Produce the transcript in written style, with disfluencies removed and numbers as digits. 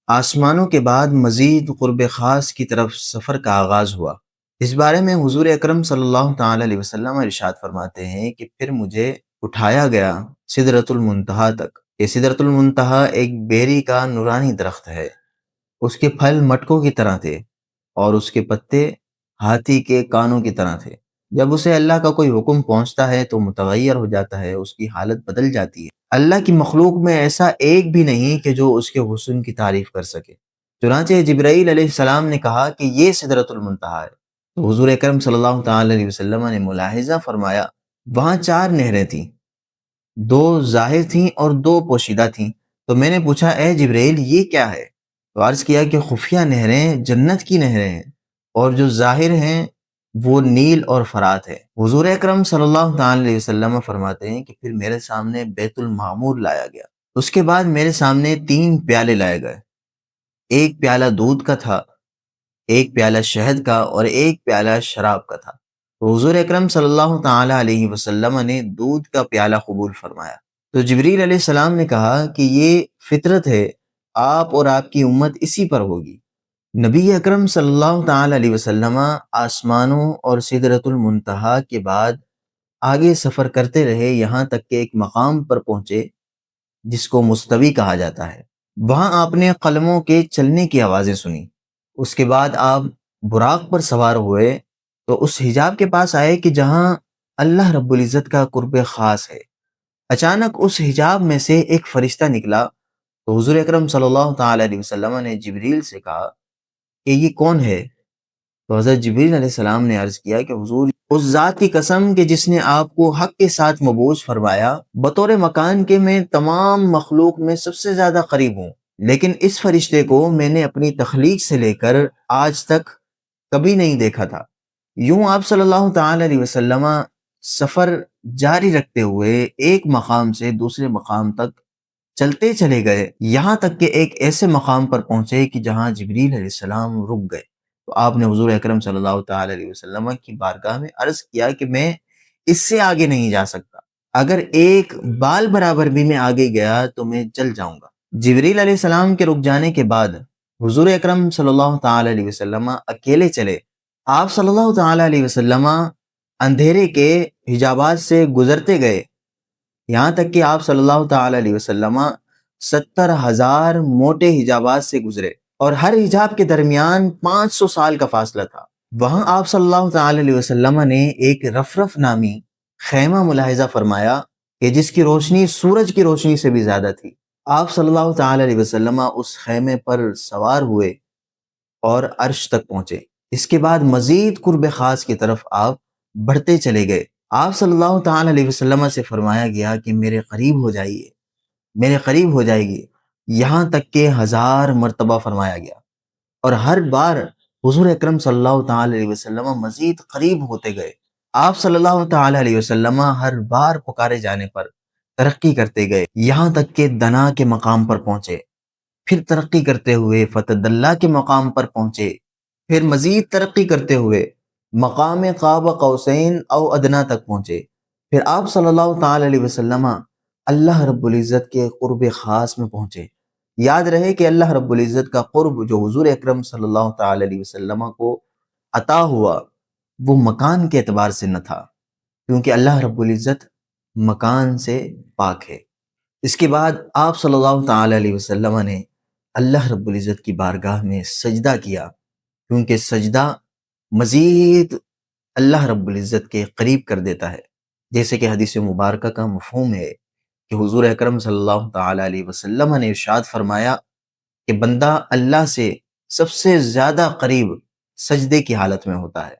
آسمانوں کے بعد مزید قرب خاص کی طرف سفر کا آغاز ہوا۔ اس بارے میں حضور اکرم صلی اللہ تعالی علیہ وسلم ارشاد فرماتے ہیں کہ پھر مجھے اٹھایا گیا سدرۃ المنتہا تک۔ یہ سدرۃ المنتہا ایک بیری کا نورانی درخت ہے۔ اس کے پھل مٹکوں کی طرح تھے اور اس کے پتے ہاتھی کے کانوں کی طرح تھے۔ جب اسے اللہ کا کوئی حکم پہنچتا ہے تو متغیر ہو جاتا ہے، اس کی حالت بدل جاتی ہے۔ اللہ کی مخلوق میں ایسا ایک بھی نہیں کہ جو اس کے حسن کی تعریف کر سکے۔ چنانچہ جبرائیل علیہ السلام نے کہا کہ یہ سدرۃ المنتہا ہے، تو حضور اکرم صلی اللہ تعالی علیہ وسلم نے ملاحظہ فرمایا وہاں 4 نہریں تھیں، 2 ظاہر تھیں اور 2 پوشیدہ تھیں۔ تو میں نے پوچھا اے جبرائیل یہ کیا ہے؟ تو عرض کیا کہ خفیہ نہریں جنت کی نہریں ہیں، اور جو ظاہر ہیں وہ نیل اور فرات ہے۔ حضور اکرم صلی اللہ تعالی علیہ وسلم فرماتے ہیں کہ پھر میرے سامنے بیت المعمور لایا گیا۔ اس کے بعد میرے سامنے 3 پیالے لائے گئے، ایک پیالہ دودھ کا تھا، ایک پیالہ شہد کا اور ایک پیالہ شراب کا تھا۔ تو حضور اکرم صلی اللہ تعالی علیہ وسلم نے دودھ کا پیالہ قبول فرمایا۔ تو جبریل علیہ السلام نے کہا کہ یہ فطرت ہے، آپ اور آپ کی امت اسی پر ہوگی۔ نبی اکرم صلی اللہ تعالی علیہ وسلم آسمانوں اور سدرۃ المنتہا کے بعد آگے سفر کرتے رہے، یہاں تک کہ ایک مقام پر پہنچے جس کو مستوی کہا جاتا ہے۔ وہاں آپ نے قلموں کے چلنے کی آوازیں سنی۔ اس کے بعد آپ براق پر سوار ہوئے تو اس حجاب کے پاس آئے کہ جہاں اللہ رب العزت کا قرب خاص ہے۔ اچانک اس حجاب میں سے ایک فرشتہ نکلا، تو حضور اکرم صلی اللہ تعالی علیہ وسلم نے جبریل سے کہا کہ یہ کون ہے؟ تو حضرت جبریل علیہ السلام نے عرض کیا کہ حضور اس ذات کی قسم کہ جس نے آپ کو حق کے ساتھ مبعوث فرمایا، بطور مکان کے میں تمام مخلوق میں سب سے زیادہ قریب ہوں، لیکن اس فرشتے کو میں نے اپنی تخلیق سے لے کر آج تک کبھی نہیں دیکھا تھا۔ یوں آپ صلی اللہ تعالی علیہ وسلم سفر جاری رکھتے ہوئے ایک مقام سے دوسرے مقام تک چلتے چلے گئے، یہاں تک کہ ایک ایسے مقام پر پہنچے کہ جہاں جبریل علیہ السلام رک گئے۔ تو آپ نے حضور اکرم صلی اللہ تعالی علیہ وسلم کی بارگاہ میں عرض کیا کہ میں اس سے آگے نہیں جا سکتا، اگر ایک بال برابر بھی میں آگے گیا تو میں جل جاؤں گا۔ جبریل علیہ السلام کے رک جانے کے بعد حضور اکرم صلی اللہ تعالی علیہ وسلم اکیلے چلے۔ آپ صلی اللہ تعالی علیہ وسلم اندھیرے کے حجابات سے گزرتے گئے، یہاں تک کہ آپ صلی اللہ تعالی علیہ وسلم 70,000 موٹے حجابات سے گزرے، اور ہر حجاب کے درمیان 500 سال کا فاصلہ تھا۔ وہاں آپ صلی اللہ تعالی علیہ وسلم نے ایک رفرف نامی خیمہ ملاحظہ فرمایا کہ جس کی روشنی سورج کی روشنی سے بھی زیادہ تھی۔ آپ صلی اللہ تعالی علیہ وسلم اس خیمے پر سوار ہوئے اور عرش تک پہنچے۔ اس کے بعد مزید قرب خاص کی طرف آپ بڑھتے چلے گئے۔ آپ صلی اللہ تعالی علیہ وسلم سے فرمایا گیا کہ میرے قریب ہو جائیے، میرے قریب ہو جائے گی، یہاں تک کہ 1000 مرتبہ فرمایا گیا، اور ہر بار حضور اکرم صلی اللہ تعالی علیہ وسلم مزید قریب ہوتے گئے۔ آپ صلی اللہ تعالی علیہ وسلم ہر بار پکارے جانے پر ترقی کرتے گئے، یہاں تک کہ دنا کے مقام پر پہنچے، پھر ترقی کرتے ہوئے فتدلہ کے مقام پر پہنچے، پھر مزید ترقی کرتے ہوئے مقام قاب قوسین او ادنا تک پہنچے۔ پھر آپ صلی اللہ تعالی علیہ وسلم اللہ رب العزت کے قرب خاص میں پہنچے۔ یاد رہے کہ اللہ رب العزت کا قرب جو حضور اکرم صلی اللہ تعالی علیہ وسلم کو عطا ہوا وہ مکان کے اعتبار سے نہ تھا، کیونکہ اللہ رب العزت مکان سے پاک ہے۔ اس کے بعد آپ صلی اللہ تعالی علیہ وسلم نے اللہ رب العزت کی بارگاہ میں سجدہ کیا، کیونکہ سجدہ مزید اللہ رب العزت کے قریب کر دیتا ہے، جیسے کہ حدیث مبارکہ کا مفہوم ہے کہ حضور اکرم صلی اللہ تعالی علیہ وسلم نے ارشاد فرمایا کہ بندہ اللہ سے سب سے زیادہ قریب سجدے کی حالت میں ہوتا ہے۔